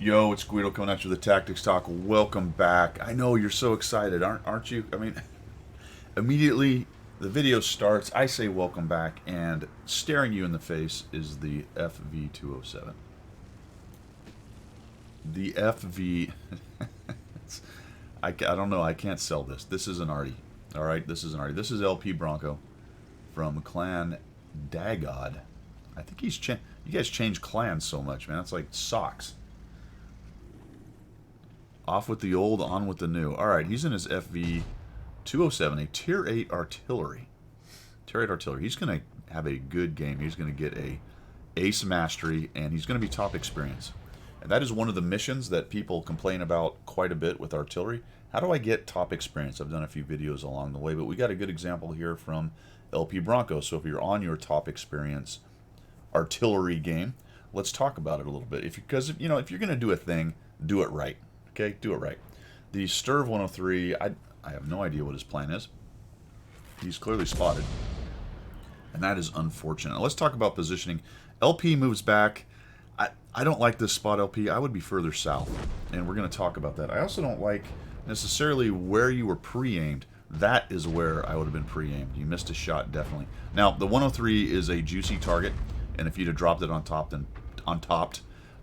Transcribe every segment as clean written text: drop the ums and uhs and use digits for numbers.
Yo, it's Guido coming at you with the Tactics Talk. Welcome back. I know you're so excited, aren't you? I mean, immediately the video starts, I say welcome back, and staring you in the face is the FV207. The FV... I don't know, I can't sell this. This is an Arty. Alright, this is an Arty. This is LP Bronco from Clan Dagod. I think he's changed... You guys change clans so much, man. It's like socks. Off with the old, on with the new. Alright, he's in his FV207, a Tier 8 artillery. Tier 8 artillery. He's going to have a good game. He's going to get a ace mastery, and he's going to be top experience. And that is one of the missions that people complain about quite a bit with artillery. How do I get top experience? I've done a few videos along the way, but we got a good example here from LP Bronco. So if you're on your top experience artillery game, let's talk about it a little bit. Because if you're going to do a thing, do it right. Okay, do it right. The Sturv 103, I have no idea what his plan is. He's clearly spotted. And that is unfortunate. Let's talk about positioning. LP moves back. I don't like this spot, LP. I would be further south. And we're going to talk about that. I also don't like necessarily where you were pre-aimed. That is where I would have been pre-aimed. You missed a shot, definitely. Now, the 103 is a juicy target. And if you'd have dropped it on top,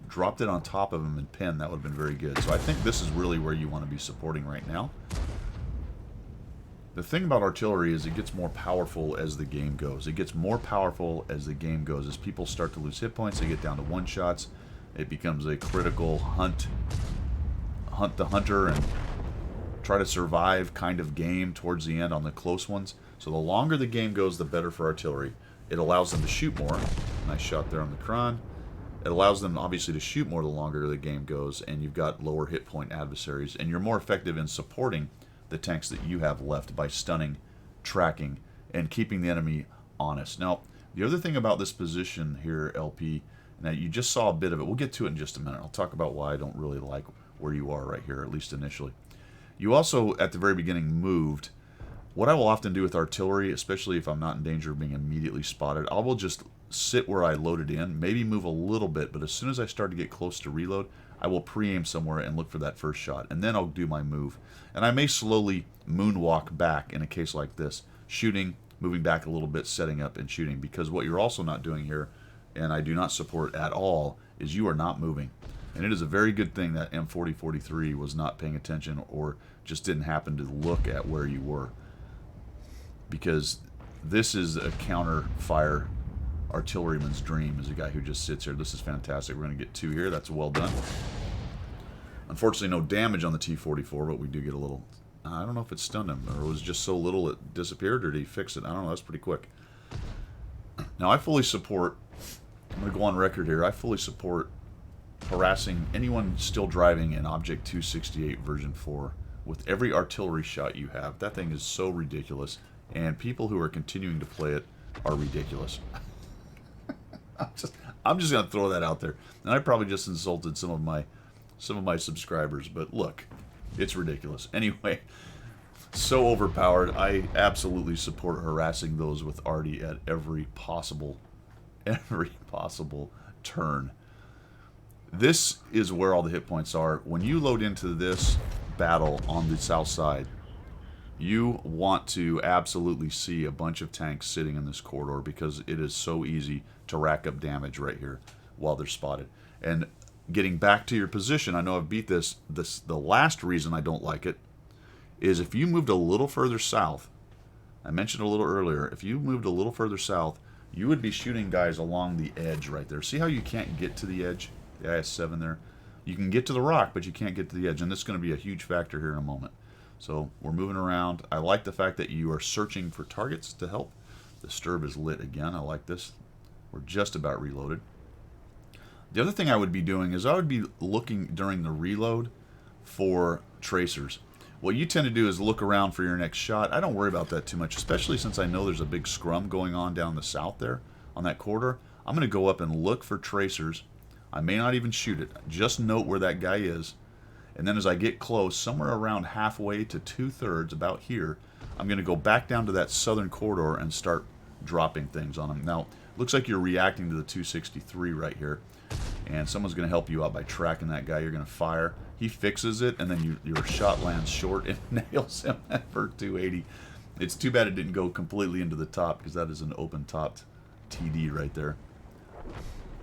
dropped it on top of him and pinned, that would have been very good. So I think this is really where you want to be supporting right now. The thing about artillery is it gets more powerful as the game goes. It gets more powerful as the game goes. As people start to lose hit points, they get down to one-shots. It becomes a critical hunt the hunter and try to survive kind of game towards the end on the close ones. So the longer the game goes, the better for artillery. It allows them to shoot more. Nice shot there on the Kron. It allows them, obviously, to shoot more the longer the game goes, and you've got lower hit point adversaries, and you're more effective in supporting the tanks that you have left by stunning, tracking, and keeping the enemy honest. Now, the other thing about this position here, LP, now you just saw a bit of it. We'll get to it in just a minute. I'll talk about why I don't really like where you are right here, at least initially. You also, at the very beginning, moved. What I will often do with artillery, especially if I'm not in danger of being immediately spotted, I will just sit where I loaded in, maybe move a little bit, but as soon as I start to get close to reload, I will pre-aim somewhere and look for that first shot, and then I'll do my move. And I may slowly moonwalk back in a case like this, shooting, moving back a little bit, setting up, and shooting, because what you're also not doing here, and I do not support at all, is you are not moving. And it is a very good thing that M4043 was not paying attention or just didn't happen to look at where you were, because this is a counter-fire artilleryman's dream, is a guy who just sits here. This is fantastic. We're going to get two here. That's well done. Unfortunately, no damage on the T-44, but we do get a little... I don't know if it stunned him, or it was just so little it disappeared, or did he fix it? I don't know. That's pretty quick. Now, I fully support... I'm going to go on record here. I fully support harassing anyone still driving an Object 268 version 4 with every artillery shot you have. That thing is so ridiculous, and people who are continuing to play it are ridiculous. I'm just going to throw that out there. And I probably just insulted some of my subscribers, but look, it's ridiculous. Anyway, so overpowered. I absolutely support harassing those with Arty at every possible turn. This is where all the hit points are. When you load into this battle on the south side, you want to absolutely see a bunch of tanks sitting in this corridor, because it is so easy to rack up damage right here while they're spotted. And getting back to your position, I know I've beat this. The last reason I don't like it is if you moved a little further south. I mentioned a little earlier, if you moved a little further south, you would be shooting guys along the edge right there. See how you can't get to the edge? The IS-7 there. You can get to the rock, but you can't get to the edge, and this is going to be a huge factor here in a moment. So we're moving around. I like the fact that you are searching for targets to help. The Sturb is lit again. I like this. We're just about reloaded. The other thing I would be doing is I would be looking during the reload for tracers. What you tend to do is look around for your next shot. I don't worry about that too much, especially since I know there's a big scrum going on down the south there on that corridor. I'm going to go up and look for tracers. I may not even shoot it. Just note where that guy is. And then as I get close, somewhere around halfway to 2/3, about here, I'm going to go back down to that southern corridor and start dropping things on him. Now, looks like you're reacting to the 263 right here. and someone's going to help you out by tracking that guy. You're going to fire. He fixes it, and then your shot lands short and nails him for 280. It's too bad it didn't go completely into the top, because that is an open-topped TD right there.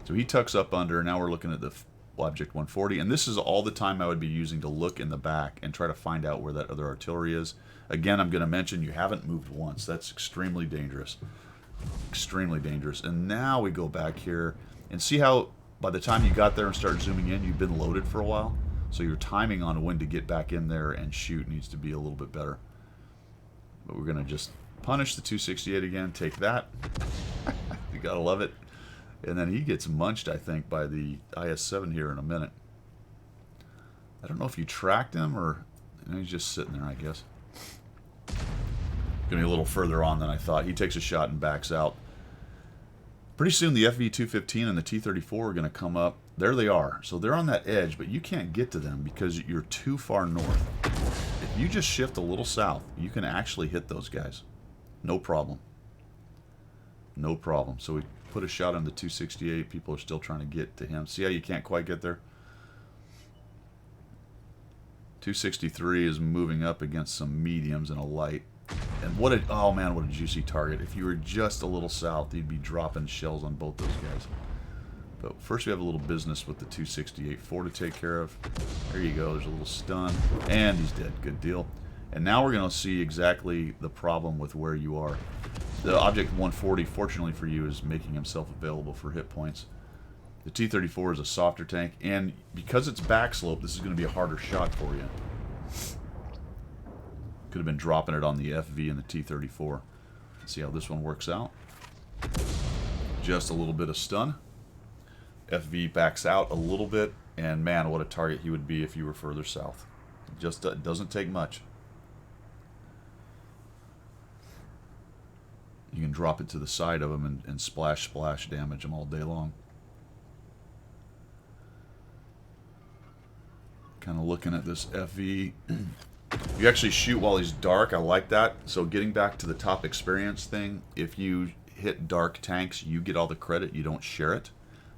So he tucks up under. Now we're looking at the object 140, and this is all the time I would be using to look in the back and try to find out where that other artillery is. Again, I'm going to mention you haven't moved once. That's extremely dangerous. Extremely dangerous. And now we go back here and see how by the time you got there and start zooming in, you've been loaded for a while. So your timing on when to get back in there and shoot needs to be a little bit better. But we're going to just punish the 268 again. Take that. You got to love it. And then he gets munched, I think, by the IS-7 here in a minute. I don't know if you tracked him or he's just sitting there, I guess. Going to be a little further on than I thought. He takes a shot and backs out. Pretty soon the FV-215 and the T-34 are going to come up. There they are. So they're on that edge, but you can't get to them because you're too far north. If you just shift a little south, you can actually hit those guys. No problem. No problem. So we put a shot on the 268. People are still trying to get to him. See how you can't quite get there? 263 is moving up against some mediums and a light. And what a, oh man, what a juicy target. If you were just a little south, you'd be dropping shells on both those guys. But first we have a little business with the 268-4 to take care of. There you go, there's a little stun. And he's dead, good deal. And now we're going to see exactly the problem with where you are. The Object 140, fortunately for you, is making himself available for hit points. The T-34 is a softer tank, and because it's backslope, this is going to be a harder shot for you. Could have been dropping it on the FV and the T-34. Let's see how this one works out. Just a little bit of stun. FV backs out a little bit, and man, what a target he would be if you were further south. It just doesn't take much. You can drop it to the side of him and splash damage him all day long. Kind of looking at this FV. You actually shoot while he's dark. I like that. So getting back to the top experience thing, if you hit dark tanks, you get all the credit. You don't share it.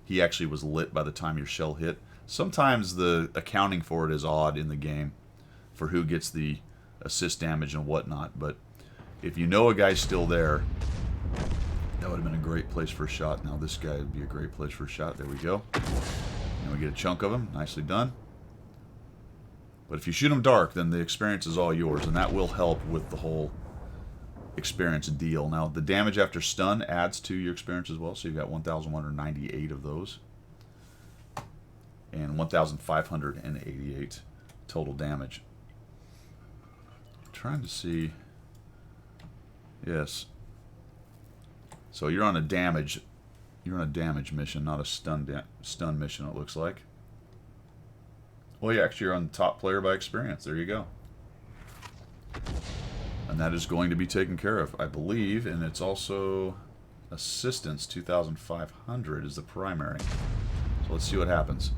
He actually was lit by the time your shell hit. Sometimes the accounting for it is odd in the game for who gets the assist damage and whatnot. But if you know a guy's still there, that would have been a great place for a shot. Now this guy would be a great place for a shot. There we go. And we get a chunk of him. Nicely done. But if you shoot him dark, then the experience is all yours, and that will help with the whole experience deal. Now, the damage after stun adds to your experience as well, so you've got 1,198 of those. And 1,588 total damage. I'm trying to see... Yes. So you're on a damage mission, not a stun mission, it looks like. Well, yeah, actually, you're on the top player by experience. There you go. And that is going to be taken care of, I believe. And it's also assistance, 2,500 is the primary. So let's see what happens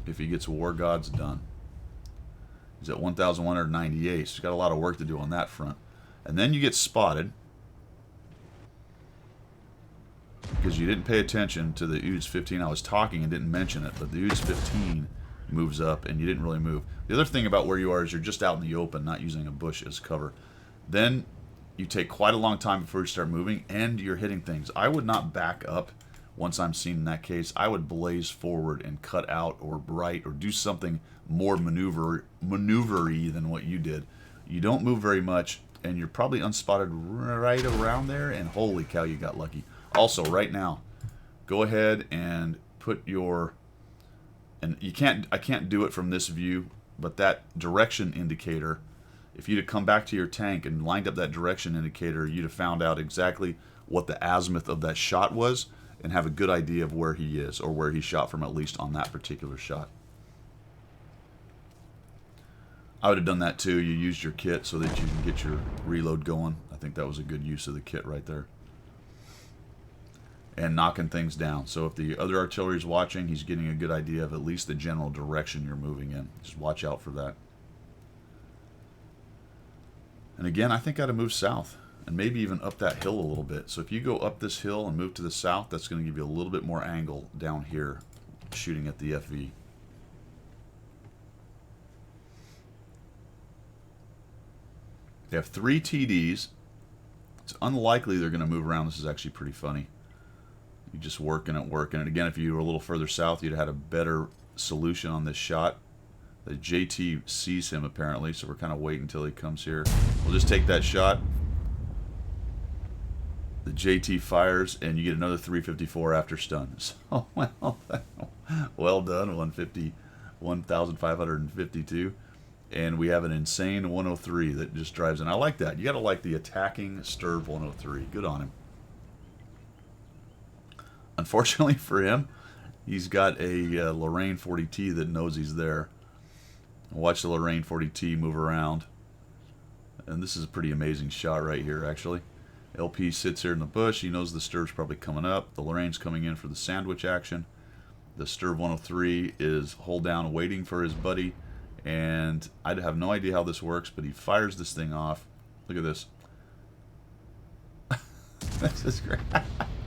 if he gets War Gods done. He's at 1,198, so he's got a lot of work to do on that front. And then you get spotted because you didn't pay attention to the UDS 15. I was talking and didn't mention it, but the UDS 15 moves up and you didn't really move. The other thing about where you are is you're just out in the open, not using a bush as cover. Then you take quite a long time before you start moving and you're hitting things. I would not back up once I'm seen in that case. I would blaze forward and cut out or right or do something more maneuvery than what you did. You don't move very much and you're probably unspotted right around there, and holy cow, you got lucky. Also, right now, go ahead and put your... And I can't do it from this view, but that direction indicator, if you'd have come back to your tank and lined up that direction indicator, you'd have found out exactly what the azimuth of that shot was and have a good idea of where he is, or where he shot from, at least on that particular shot. I would have done that too. You used your kit so that you can get your reload going. I think that was a good use of the kit right there. And knocking things down. So if the other artillery is watching, he's getting a good idea of at least the general direction you're moving in. Just watch out for that. And again, I think I'd have moved south and maybe even up that hill a little bit. So if you go up this hill and move to the south, that's going to give you a little bit more angle down here shooting at the FV. They have 3 TDs. It's unlikely they're going to move around. This is actually pretty funny. You're just working it. And again, if you were a little further south, you'd have had a better solution on this shot. The JT sees him apparently, so we're kind of waiting until he comes here. We'll just take that shot. The JT fires, and you get another 354 after stun. So, well done, 1,552. And we have an insane 103 that just drives in. I like that. You got to like the attacking Sturv 103. Good on him. Unfortunately for him, he's got a Lorraine 40T that knows he's there. Watch the Lorraine 40T move around. And this is a pretty amazing shot right here, actually. LP sits here in the bush. He knows the Sturv's probably coming up. The Lorraine's coming in for the sandwich action. The Sturv 103 is hold down waiting for his buddy. And I have no idea how this works, but he fires this thing off. Look at this. This is great.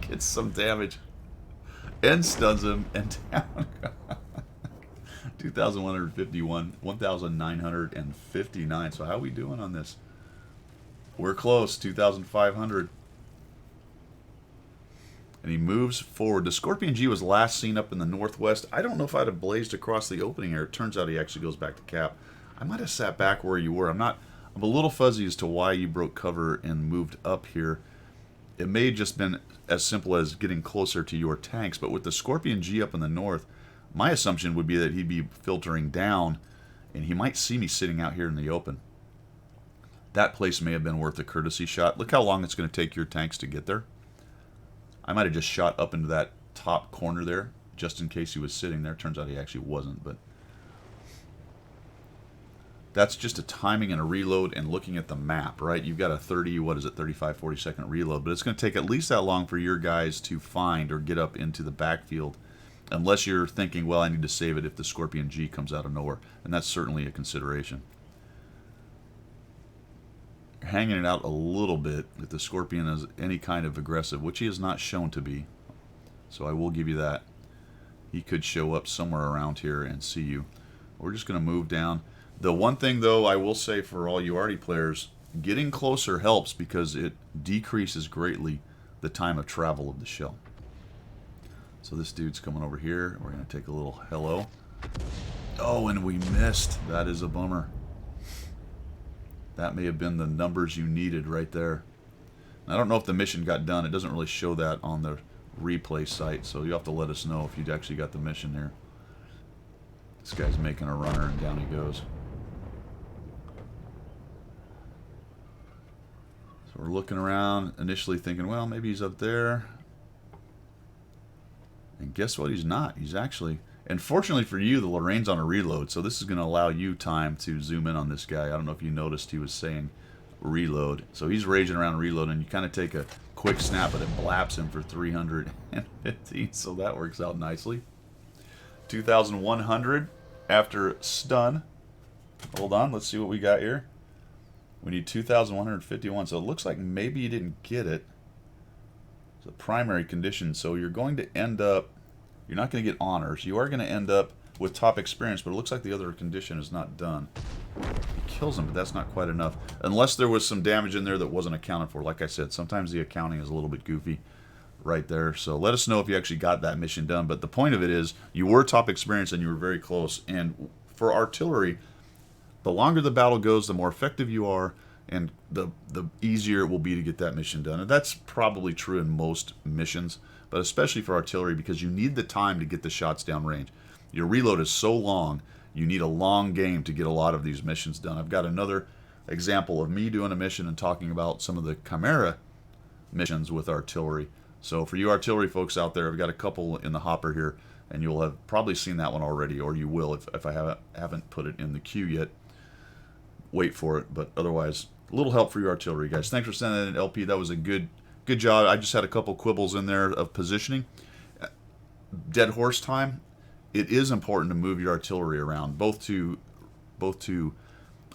Gets some damage. And stuns him. And down. 2,151. 1,959. So how are we doing on this? We're close. 2,500. And he moves forward. The Scorpion G was last seen up in the northwest. I don't know if I'd have blazed across the opening here. It turns out he actually goes back to cap. I might have sat back where you were. I'm a little fuzzy as to why you broke cover and moved up here. It may have just been as simple as getting closer to your tanks, but with the Scorpion G up in the north, my assumption would be that he'd be filtering down, and he might see me sitting out here in the open. That place may have been worth a courtesy shot. Look how long it's going to take your tanks to get there. I might have just shot up into that top corner there, just in case he was sitting there. Turns out he actually wasn't, but that's just a timing and a reload and looking at the map, right? You've got a 35, 40 second reload, but it's going to take at least that long for your guys to find or get up into the backfield, unless you're thinking, well, I need to save it if the Scorpion G comes out of nowhere, and that's certainly a consideration. Hanging it out a little bit if the Scorpion is any kind of aggressive, which he is not shown to be. So I will give you that. He could show up somewhere around here and see you. We're just going to move down. The one thing, though, I will say for all you Arty players, getting closer helps because it decreases greatly the time of travel of the shell. So this dude's coming over here. We're going to take a little hello. Oh, and we missed. That is a bummer. That may have been the numbers you needed right there. I don't know if the mission got done. It doesn't really show that on the replay site, so you have to let us know if you actually got the mission here. This guy's making a runner, and down he goes. So we're looking around, initially thinking, well, maybe he's up there. And guess what? He's not. He's actually... And fortunately for you, the Lorraine's on a reload, so this is going to allow you time to zoom in on this guy. I don't know if you noticed he was saying reload. So he's raging around reload, and you kind of take a quick snap, but it blaps him for 315, so that works out nicely. 2,100 after stun. Hold on, let's see what we got here. We need 2,151, so it looks like maybe you didn't get it. It's a primary condition, so you're going to end up... You're not going to get honors. You are going to end up with top experience, but it looks like the other condition is not done. It kills him, but that's not quite enough. Unless there was some damage in there that wasn't accounted for. Like I said, sometimes the accounting is a little bit goofy right there. So let us know if you actually got that mission done. But the point of it is, you were top experience and you were very close. And for artillery, the longer the battle goes, the more effective you are, and the easier it will be to get that mission done. And that's probably true in most missions, but especially for artillery, because you need the time to get the shots downrange. Your reload is so long, you need a long game to get a lot of these missions done. I've got another example of me doing a mission and talking about some of the Chimera missions with artillery. So for you artillery folks out there, I've got a couple in the hopper here, and you'll have probably seen that one already, or you will if I haven't put it in the queue yet. Wait for it, but otherwise, a little help for your artillery, guys. Thanks for sending that in, LP. That was a good job. I just had a couple quibbles in there of positioning. Dead horse time. It is important to move your artillery around, both to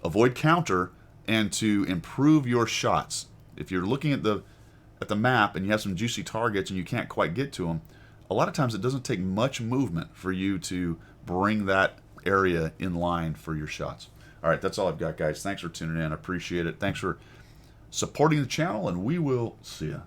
avoid counter and to improve your shots. If you're looking at the map and you have some juicy targets and you can't quite get to them, a lot of times it doesn't take much movement for you to bring that area in line for your shots. All right, that's all I've got, guys. Thanks for tuning in. I appreciate it. Thanks for supporting the channel, and we will see you